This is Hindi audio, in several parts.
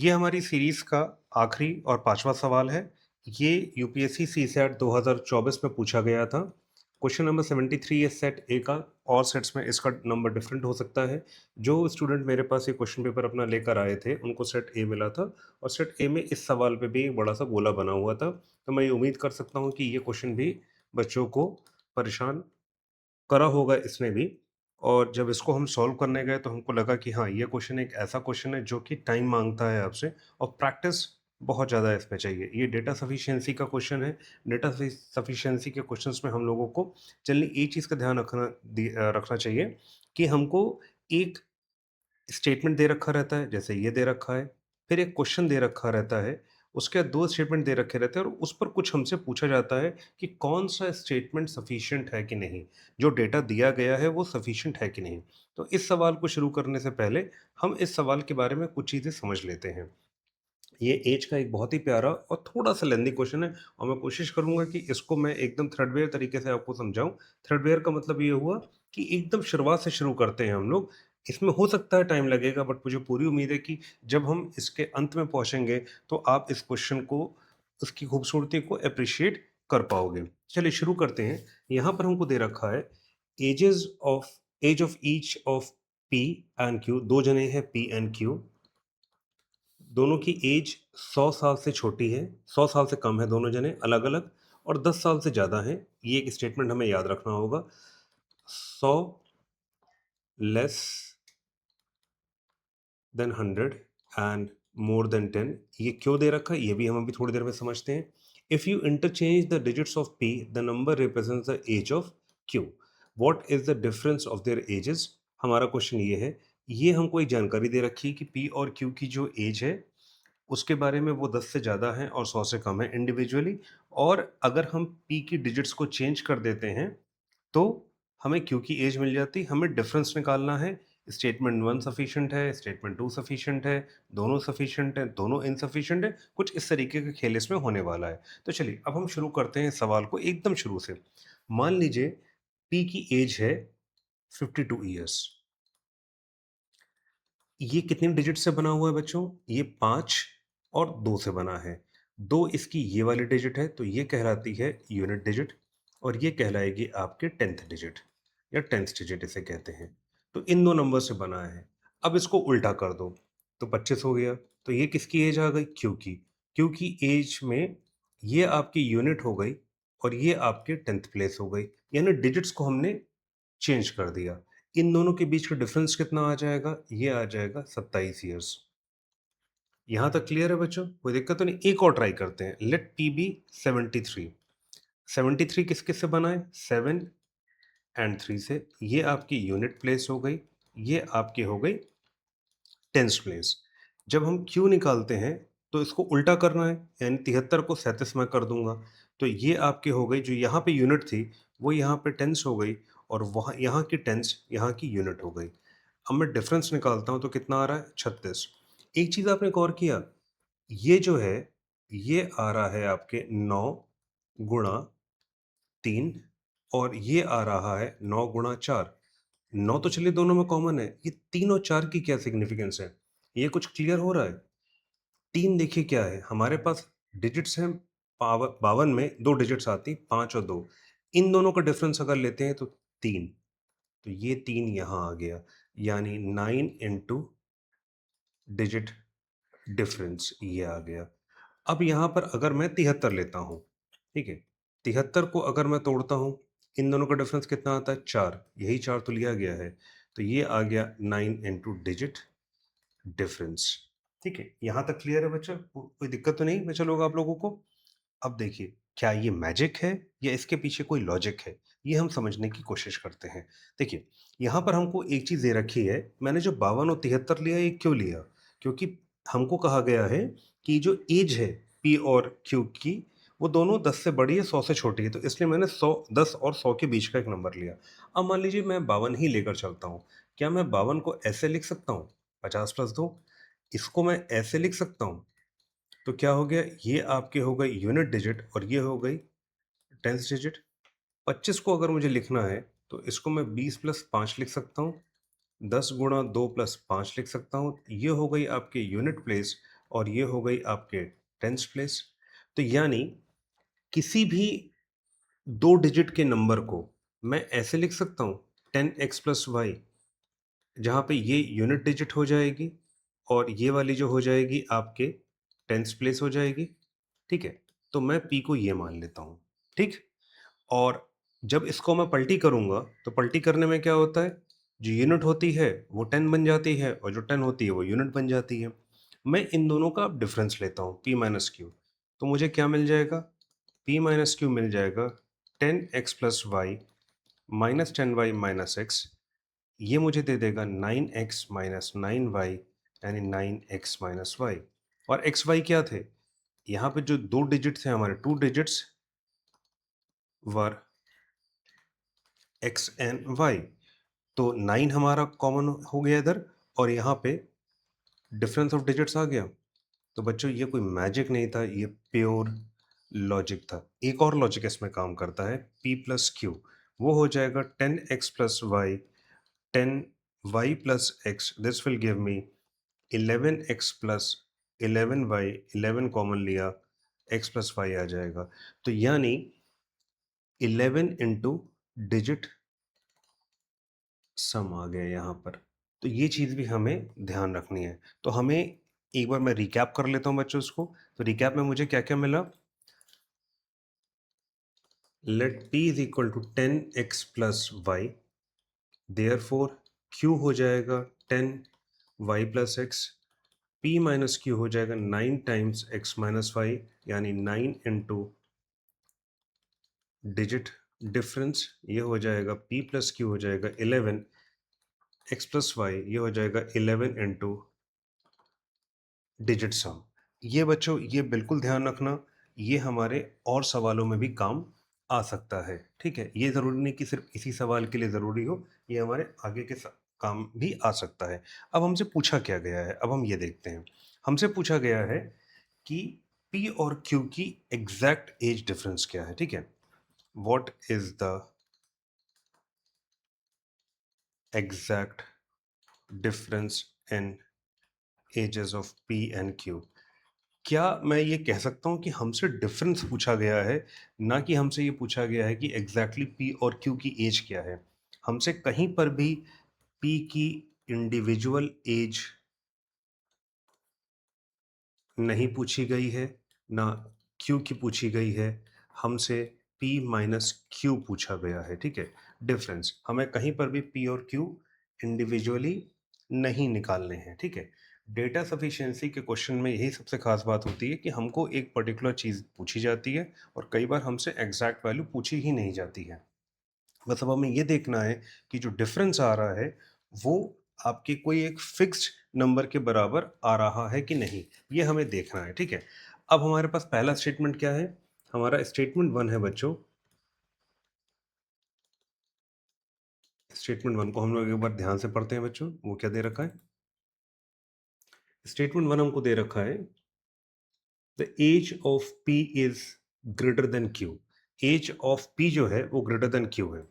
ये हमारी सीरीज़ का आखिरी और 5वां सवाल है। ये यूपीएससी सीसैट 2024 में पूछा गया था। क्वेश्चन नंबर 73 है सेट ए का, और सेट्स में इसका नंबर डिफरेंट हो सकता है। जो स्टूडेंट मेरे पास ये क्वेश्चन पेपर अपना लेकर आए थे, उनको सेट ए मिला था, और सेट ए में इस सवाल पे भी एक बड़ा-सा गोला बना हुआ था। तो मैं ये उम्मीद कर सकता हूँ कि ये क्वेश्चन भी बच्चों को परेशान करा होगा इसने भी। और जब इसको हम सॉल्व करने गए तो हमको लगा कि हाँ, ये क्वेश्चन एक ऐसा क्वेश्चन है जो कि टाइम माँगता है आपसे, और प्रैक्टिस बहुत ज़्यादा इसमें चाहिए। ये डेटा सफिशिएंसी का क्वेश्चन है। डेटा सफिशिएंसी के क्वेश्चंस में हम लोगों को जनरली एक चीज़ का ध्यान रखना चाहिए कि हमको एक स्टेटमेंट दे रखा रहता है, जैसे ये दे रखा है, फिर एक क्वेश्चन दे रखा रहता है, उसके बाद 2 स्टेटमेंट दे रखे रहते हैं, और उस पर कुछ हमसे पूछा जाता है कि कौन-सा स्टेटमेंट सफिशिएंट है कि नहीं, जो डेटा दिया गया है वो सफिशिएंट है कि नहीं। तो इस सवाल को शुरू करने से पहले हम इस सवाल के बारे में कुछ चीज़ें समझ लेते हैं। ये एज का एक बहुत ही प्यारा और थोड़ा-सा लेंदी क्वेश्चन है, और मैं कोशिश करूँगा कि इसको मैं एकदम थ्रेडवेयर तरीके से आपको समझाऊँ। थ्रेडवेयर का मतलब ये हुआ कि एकदम शुरुआत से शुरू करते हैं हम लोग। इसमें हो सकता है टाइम लगेगा, बट मुझे पूरी उम्मीद है कि जब हम इसके अंत में पहुँचेंगे, तो आप इस क्वेश्चन को, उसकी खूबसूरती को एप्रिशिएट कर पाओगे। चलिए शुरू करते हैं। यहाँ पर हमको दे रखा है ages of age of each of P and Q. 2 जने हैं पी एंड क्यू। दोनों की एज 100 साल से छोटी है, 100 साल से कम है दोनों जने अलग-अलग, और 10 साल से ज़्यादा हैं। ये एक स्टेटमेंट हमें याद रखना होगा। 100 less than 100 and more than 10। ये क्यों दे रखा है, ये भी हम अभी थोड़ी देर में समझते हैं। If you interchange the digits of P, the number represents the age of Q. What is the difference of their ages? हमारा क्वेश्चन ये है। ये हमको एक जानकारी दे रखी है कि पी और क्यू की जो एज है, उसके बारे में वो 10 से ज़्यादा हैं और 100 से कम है इंडिविजुअली। और अगर हम पी की डिजिट्स को चेंज कर देते हैं, तो हमें क्यू की एज मिल जाती। हमें डिफरेंस निकालना है। स्टेटमेंट 1 सफिशिएंट है, स्टेटमेंट 2 सफिशिएंट है, दोनों सफिशिएंट है, दोनों इनसफिशिएंट है, कुछ इस तरीके का खेल इसमें होने वाला है। तो चलिए अब हम शुरू करते हैं सवाल को एकदम शुरू से। मान लीजिए पी की एज है 52 ईयर्स। ये कितने डिजिट से बना हुआ है बच्चों? ये 5 और 2 से बना है। 2 इसकी ये वाली डिजिट है, तो ये कहलाती है यूनिट डिजिट, और ये कहलाएगी आपके 10th डिजिट, या 10th डिजिट इसे कहते हैं। तो इन 2 नंबर से बना है। अब इसको उल्टा कर दो, तो 25 हो गया। तो ये किसकी एज आ गई? क्यू की। क्यू की एज में ये आपकी यूनिट हो गई, और ये आपके 10th प्लेस हो गई। यानी डिजिट्स को हमने चेंज कर दिया। इन दोनों के बीच का डिफरेंस कितना आ जाएगा? ये आ जाएगा 27 ईयर्स। यहाँ तक क्लियर है बच्चों? कोई दिक्कत तो नहीं? एक और ट्राई करते हैं। Late P B 73। 73 किस-किस से बना है? 7 एंड 3 से। ये आपकी यूनिट प्लेस हो गई, ये आपकी हो गई 10th प्लेस। जब हम क्यू निकालते हैं, तो इसको उल्टा करना है, यानी 73 को 37 में कर दूँगा। तो ये आपकी हो गई, जो यहाँ पे यूनिट थी, वो यहाँ पे टेंस हो गई, और वहाँ यहाँ की टेंस यहाँ की यूनिट हो गई। अब मैं डिफरेंस निकालता हूँ तो कितना आ रहा है? 36। एक चीज़ आपने गौर किया, ये जो है, ये आ रहा है आपके 9 गुणा 3, और ये आ रहा है 9 गुणा 4। 9 तो चलिए दोनों में कॉमन है, ये 3 और 4 की क्या सिग्निफिकेंस है? ये कुछ क्लियर हो रहा है? 3 देखिए क्या है, हमारे पास डिजिट्स हैं, 52 में 2 डिजिट्स आती, 5 और 2। इन दोनों का डिफरेंस अगर लेते हैं तो 3, तो ये 3 यहाँ आ गया, यानी 9 इंटू डिजिट डिफरेंस ये आ गया। अब यहाँ पर अगर मैं 73 लेता हूँ, ठीक है? 73 को अगर मैं तोड़ता हूँ, इन दोनों का डिफरेंस कितना आता है? 4, यही 4 तो लिया गया है। तो ये आ गया 9 इंटू डिजिट डिफरेंस। ठीक है? यहाँ तक क्लियर है बच्चों? कोई दिक्कत तो नहीं बचा लोग आप लोगों को? अब देखिए, क्या ये मैजिक है, या इसके पीछे कोई लॉजिक है? ये हम समझने की कोशिश करते हैं। देखिए, यहाँ पर हमको एक चीज़ दे रखी है। मैंने जो 52 और 73 लिया, ये क्यों लिया? क्योंकि हमको कहा गया है कि जो एज है पी और क्यू की, वो दोनों 10 से बड़ी है, 100 से छोटी है। तो इसलिए मैंने 10 और 100 के बीच का एक नंबर लिया। अब मान लीजिए मैं 52 ही लेकर चलता हूँ। क्या मैं 52 को ऐसे लिख सकता हूँ? 50 प्लस 2। इसको मैं ऐसे लिख सकता हूँ। तो क्या हो गया, ये आपके हो गई यूनिट डिजिट, और ये हो गई 10th डिजिट। 25 को अगर मुझे लिखना है, तो इसको मैं 20 प्लस 5 लिख सकता हूँ। 10 गुणा 2 प्लस 5 लिख सकता हूँ। ये हो गई आपकी यूनिट प्लेस, और ये हो गई आपके टेंथ प्लेस। तो यानी किसी भी 2 डिजिट के नंबर को मैं ऐसे लिख सकता हूँ 10x प्लस वाई, जहाँ पे ये यूनिट डिजिट हो जाएगी और ये वाली जो हो जाएगी आपके टेंथ प्लेस हो जाएगी, ठीक है? तो मैं p को ये मान लेता हूँ, ठीक? और जब इसको मैं पलटी करूँगा, तो पलटी करने में क्या होता है, जो यूनिट होती है वो 10 बन जाती है और जो 10 होती है वो यूनिट बन जाती है। मैं इन दोनों का डिफरेंस लेता हूँ p माइनस क्यू, तो मुझे क्या मिल जाएगा, p माइनस क्यू मिल जाएगा 10x plus Y minus 10y minus X. ये मुझे दे देगा 9x माइनस 9y, यानी 9x माइनस वाई। और एक्स वाई क्या थे, यहाँ पे जो 2 डिजिट थे हमारे, 2 digits were x and y। तो 9 हमारा कॉमन हो गया इधर, और यहाँ पे डिफरेंस ऑफ डिजिट्स आ गया। तो बच्चों ये कोई मैजिक नहीं था, ये प्योर लॉजिक था। एक और लॉजिक इसमें काम करता है, p प्लस क्यू, वो हो जाएगा 10x plus Y 10y plus X, this will give me 11x plus 11y, 11 common लिया, x प्लस वाई आ जाएगा। तो यानी 11 इंटू डिजिट सम आ गया यहाँ पर। तो ये चीज़ भी हमें ध्यान रखनी है। तो हमें एक बार मैं रिकैप कर लेता हूँ बच्चों इसको। तो रिकैप में मुझे क्या-क्या मिला? Let p is equal to 10x plus y, therefore q हो जाएगा 10y plus x, p minus q हो जाएगा 9 टाइम्स x माइनस वाई, यानी 9 इंटू डिजिट डिफरेंस, ये हो जाएगा p प्लस q हो जाएगा 11, x प्लस वाई ये हो जाएगा 11 इंटू डिजिट सम। ये बच्चों ये बिल्कुल ध्यान रखना, ये हमारे और सवालों में भी काम आ सकता है, ठीक है? ये ज़रूरी नहीं कि सिर्फ इसी सवाल के लिए ज़रूरी हो, ये हमारे आगे के काम भी आ सकता है। अब हमसे पूछा क्या गया है, अब हम ये देखते हैं। हमसे पूछा गया है कि p और q की एग्जैक्ट एज डिफरेंस क्या है, ठीक है? What is the exact difference in ages of p and q? क्या मैं ये कह सकता हूँ कि हमसे डिफरेंस पूछा गया है, ना कि हमसे ये पूछा गया है कि एग्जैक्टली पी और क्यू की एज क्या है? हमसे कहीं पर भी पी की इंडिविजुअल एज नहीं पूछी गई है, ना क्यू की पूछी गई है। हमसे पी माइनस क्यू पूछा गया है, ठीक है? डिफरेंस हमें कहीं पर भी पी और क्यू इंडिविजुअली नहीं निकालने हैं, ठीक है? डेटा सफिशिएंसी के क्वेश्चन में यही सबसे खास बात होती है कि हमको एक पर्टिकुलर चीज़ पूछी जाती है और कई बार हमसे एग्जैक्ट वैल्यू पूछी ही नहीं जाती है। बस अब हमें ये देखना है कि जो डिफरेंस आ रहा है वो आपके कोई एक फिक्स्ड नंबर के बराबर आ रहा है कि नहीं, ये हमें देखना है, ठीक है? अब हमारे पास पहला स्टेटमेंट क्या है? हमारा स्टेटमेंट 1 है बच्चों। स्टेटमेंट 1 को हम लोग एक बार ध्यान से पढ़ते हैं बच्चों, वो क्या दे रखा है? स्टेटमेंट 1 हमको दे रखा है, the age of p is greater than q। Age of p जो है वो ग्रेटर देन q है।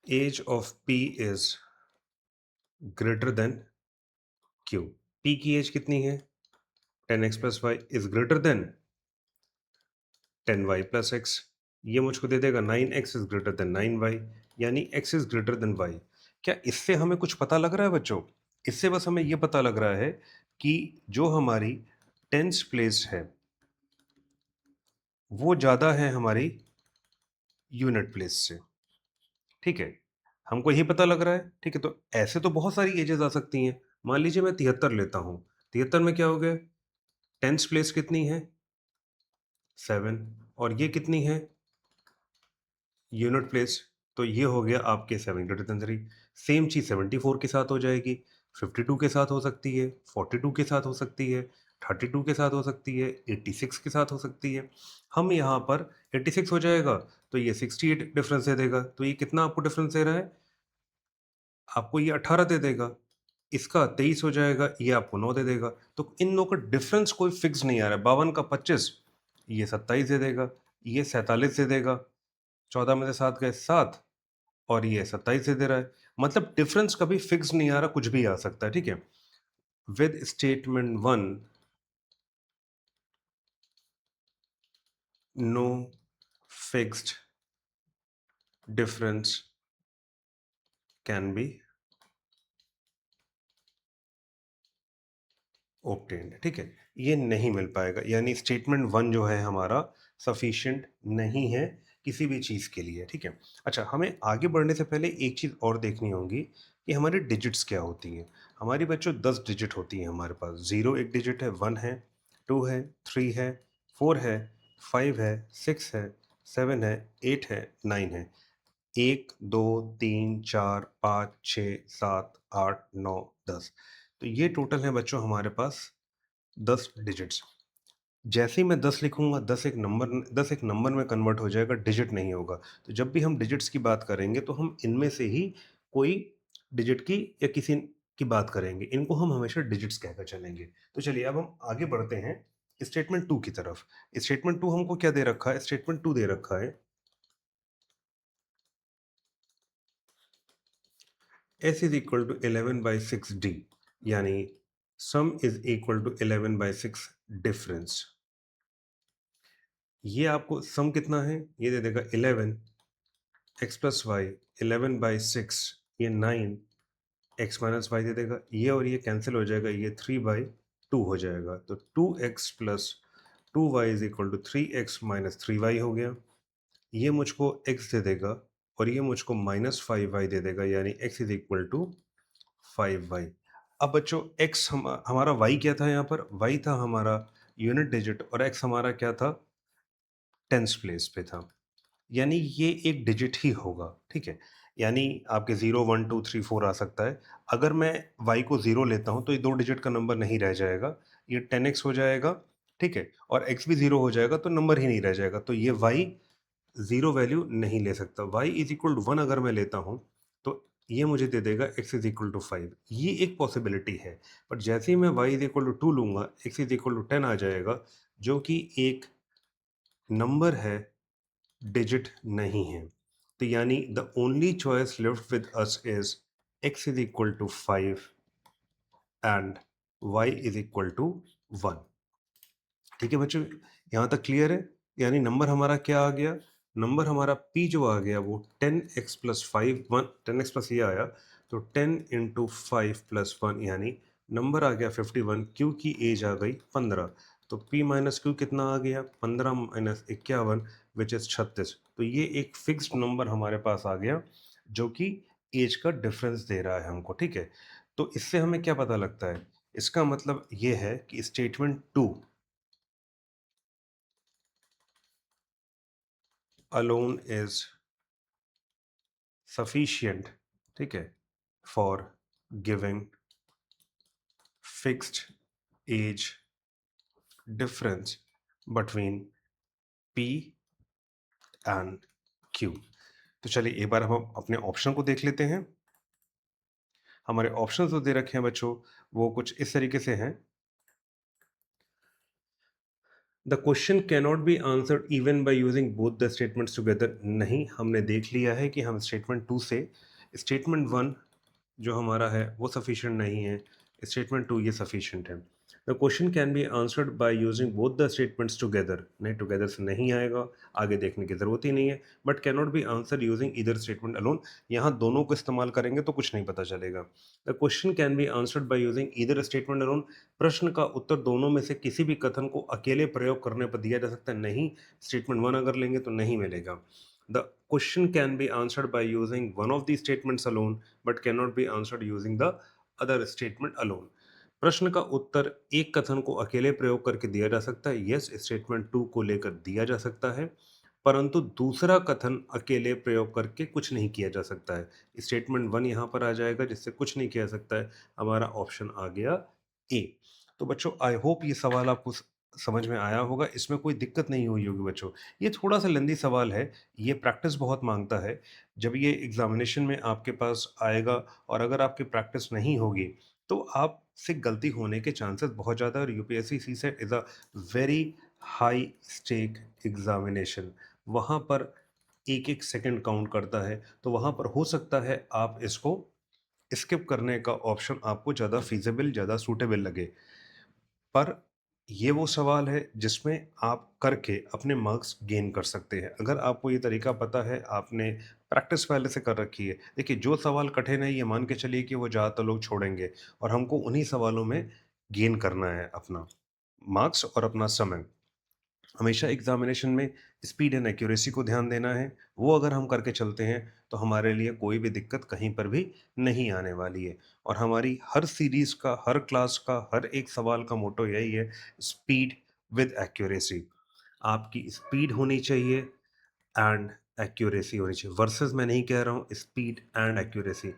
Age of p is greater than q। p की एज कितनी है? 10x plus y is greater than 10y plus x. ये मुझको दे देगा 9x is greater then 9y, यानी x is greater then y। क्या इससे हमें कुछ पता लग रहा है बच्चों? इससे बस हमें ये पता लग रहा है कि जो हमारी टेंस प्लेस है वो ज़्यादा है हमारी यूनिट प्लेस से, ठीक है? हमको यही पता लग रहा है, ठीक है? तो ऐसे तो बहुत सारी एजेस आ सकती हैं। मान लीजिए मैं 73 लेता हूँ, 73 में क्या हो गया? टेंस प्लेस कितनी है? 7। और ये कितनी है? Unit place. तो ये हो गया आपके 7 ग्रेटर देन 3। सेम चीज़ 74 के साथ हो जाएगी, 52 के साथ हो सकती है, 42 के साथ हो सकती है, 32 के साथ हो सकती है, 86 के साथ हो सकती है। हम यहाँ पर 86 हो जाएगा तो ये 68 डिफरेंस दे देगा। तो ये कितना आपको डिफरेंस दे रहा है? आपको ये 18 दे देगा। इसका 23 हो जाएगा, ये आपको 9 दे देगा। तो इन दोनों का डिफरेंस कोई फिक्स नहीं आ रहा है। 52 का 25, ये 27 दे देगा, ये 47 दे देगा। 14 में से 7 गए 7, और ये 27 दे दे रहा है। मतलब डिफरेंस कभी फिक्स नहीं आ रहा, कुछ भी आ सकता है, ठीक है। With statement 1 no fixed difference can be obtained, ठीक है। ये नहीं मिल पाएगा, यानी स्टेटमेंट 1 जो है हमारा सफिशिएंट नहीं है किसी भी चीज़ के लिए, ठीक है। अच्छा, हमें आगे बढ़ने से पहले एक चीज़ और देखनी होगी कि हमारी डिजिट्स क्या होती हैं। हमारी बच्चों 10 डिजिट होती हैं हमारे पास। 0 एक डिजिट है, 1 है, 2 है, 3 है, 4 है, 5 है, 6 है, 7 है, 8 है, 9 है। 1, 2, 3, 4, 5, 6, 7, 8, 9, 10। तो ये टोटल है बच्चों हमारे पास 10 डिजिट्स। जैसे ही मैं 10 लिखूँगा, 10 एक नंबर में कन्वर्ट हो जाएगा, डिजिट नहीं होगा। तो जब भी हम डिजिट्स की बात करेंगे तो हम इनमें से ही कोई डिजिट की या किसी की बात करेंगे। इनको हम हमेशा डिजिट्स कहकर चलेंगे। तो चलिए अब हम आगे बढ़ते हैं स्टेटमेंट 2 की तरफ। स्टेटमेंट 2 हमको क्या दे रखा है? स्टेटमेंट 2 दे रखा है s is equal to 11/6d, यानी sum is equal to 11/6 difference. ये आपको सम कितना है? ये दे देगा 11 x प्लस वाई, 11/6, ये 9 x माइनस वाई दे देगा। ये और ये कैंसिल हो जाएगा, ये 3/2 हो जाएगा। तो 2x plus 2y is equal to 3x minus 3y हो गया। ये मुझको x दे देगा और ये मुझको माइनस 5y दे देगा, यानी x is equal to 5y। अब बच्चों x हमारा y क्या था यहाँ पर? y था हमारा यूनिट डिजिट और x हमारा क्या था? टेंस प्लेस पे था। यानी ये एक डिजिट ही होगा, ठीक है। यानी आपके 0, 1, 2, 3, 4 आ सकता है। अगर मैं y को 0 लेता हूँ तो ये 2 डिजिट का नंबर नहीं रह जाएगा, ये 10x हो जाएगा, ठीक है। और x भी 0 हो जाएगा तो नंबर ही नहीं रह जाएगा, तो ये y 0 वैल्यू नहीं ले सकता। y इज इक्वल टू 1 अगर मैं लेता हूँ तो ये मुझे दे देगा x इज इक्वल टू 5। ये एक पॉसिबिलिटी है, बट जैसे ही मैं y इज इक्वल टू 2 लूंगा, x इज इक्वल टू 10 आ जाएगा, जो कि एक नंबर है, डिजिट नहीं है। तो यानी the only choice left with us is x is equal to 5 and y is equal to 1। ठीक है बच्चों, यहाँ तक क्लियर है? यानी नंबर हमारा क्या आ गया? नंबर हमारा p जो आ गया वो 10x प्लस 5, 10x प्लस ये आया, तो 10 इंटू 5 प्लस 1, यानी नंबर आ गया 51। q की एज आ गई 15, तो p माइनस क्यू कितना आ गया? 15 माइनस 51 विच इज 36। तो ये एक फिक्स्ड नंबर हमारे पास आ गया जो कि एज का डिफरेंस दे रहा है हमको, ठीक है। तो इससे हमें क्या पता लगता है? इसका मतलब ये है कि स्टेटमेंट 2 alone is sufficient, ठीक है, for giving fixed age difference between p and q। तो चलिए एक बार हम अपने ऑप्शन को देख लेते हैं। हमारे ऑप्शन जो दे रखे हैं बच्चों वो कुछ इस तरीके से हैं। The question cannot be answered even by using both the statements together. नहीं, हमने देख लिया है कि हम स्टेटमेंट 2 से स्टेटमेंट 1 जो हमारा है वो सफिशिएंट नहीं है, स्टेटमेंट 2 ये सफिशिएंट है। The question can be answered by using both the statements together. नहीं, टुगेदर से नहीं आएगा, आगे देखने की ज़रूरत ही नहीं है। But cannot be answer using either statement alone. यहाँ दोनों को इस्तेमाल करेंगे तो कुछ नहीं पता चलेगा। The question can be answered by using either statement alone. प्रश्न का उत्तर दोनों में से किसी भी कथन को अकेले प्रयोग करने पर दिया जा सकता है। नहीं, स्टेटमेंट 1 अगर लेंगे तो नहीं मिलेगा। The question can be answered by using one of the statements alone but can not be answered using the other statement alone. प्रश्न का उत्तर एक कथन को अकेले प्रयोग करके दिया जा सकता है। यस, स्टेटमेंट 2 को लेकर दिया जा सकता है, परंतु दूसरा कथन अकेले प्रयोग करके कुछ नहीं किया जा सकता है। स्टेटमेंट 1 यहाँ पर आ जाएगा जिससे कुछ नहीं किया जा सकता है। हमारा ऑप्शन आ गया ए। तो बच्चों आई होप ये सवाल आपको समझ में आया होगा, इसमें कोई दिक्कत नहीं हुई होगी बच्चों। ये थोड़ा सा लेंदी सवाल है, ये प्रैक्टिस बहुत मांगता है। जब ये एग्जामिनेशन में आपके पास आएगा और अगर आपकी प्रैक्टिस नहीं होगी तो आपसे गलती होने के चांसेस बहुत ज़्यादा। और UPSC CSAT is a very high stake examination. वहाँ पर एक-एक सेकंड काउंट करता है, तो वहाँ पर हो सकता है आप इसको स्किप करने का ऑप्शन आपको ज़्यादा फ़ीज़िबल, ज़्यादा सूटेबल लगे। पर ये वो सवाल है जिसमें आप करके अपने मार्क्स गेन कर सकते हैं। अगर आपको ये तरीका पता है, आपने प्रैक्टिस पहले से कर रखी है। देखिए, जो सवाल कठिन है ये मान के चलिए कि वो ज़्यादातर लोग छोड़ेंगे और हमको उन्हीं सवालों में गेन करना है अपना मार्क्स और अपना समय। हमेशा एग्जामिनेशन में स्पीड एंड एक्यूरेसी को ध्यान देना है। वो अगर हम करके चलते हैं तो हमारे लिए कोई भी दिक्कत कहीं पर भी नहीं आने वाली है। और हमारी हर सीरीज़ का, हर क्लास का, हर एक सवाल का मोटो यही है, स्पीड विद एक्यूरेसी। आपकी स्पीड होनी चाहिए एंड एक्यूरेसी होनी चाहिए। वर्सेस मैं नहीं कह रहा हूँ, स्पीड एंड एक्यूरेसी।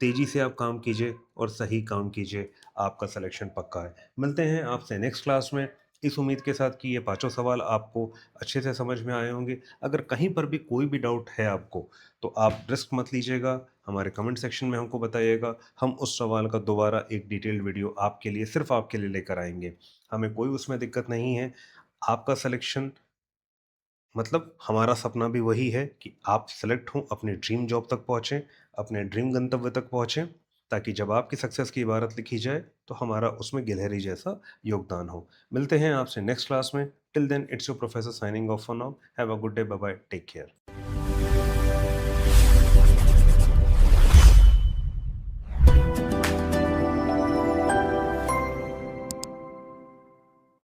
तेज़ी से आप काम कीजिए और सही काम कीजिए, आपका सिलेक्शन पक्का है। मिलते हैं आपसे नेक्स्ट क्लास में, इस उम्मीद के साथ कि ये पाँचों सवाल आपको अच्छे से समझ में आए होंगे। अगर कहीं पर भी कोई भी डाउट है आपको, तो आप रिस्क मत लीजिएगा, हमारे कमेंट सेक्शन में हमको बताइएगा। हम उस सवाल का दोबारा एक डिटेल्ड वीडियो आपके लिए, सिर्फ़ आपके लिए लेकर आएँगे। हमें कोई उसमें दिक्कत नहीं है। आपका सिलेक्शन मतलब हमारा सपना भी वही है कि आप सेलेक्ट हों, अपनी ड्रीम जॉब तक पहुँचें, अपने ड्रीम गंतव्य तक पहुँचें, ताकि जब आपकी सक्सेस की इबारत लिखी जाए, तो हमारा उसमें गिलहरी जैसा योगदान हो। मिलते हैं आपसे नेक्स्ट क्लास में। Till then it's your professor signing off for now. Have a good day, bye bye, take care.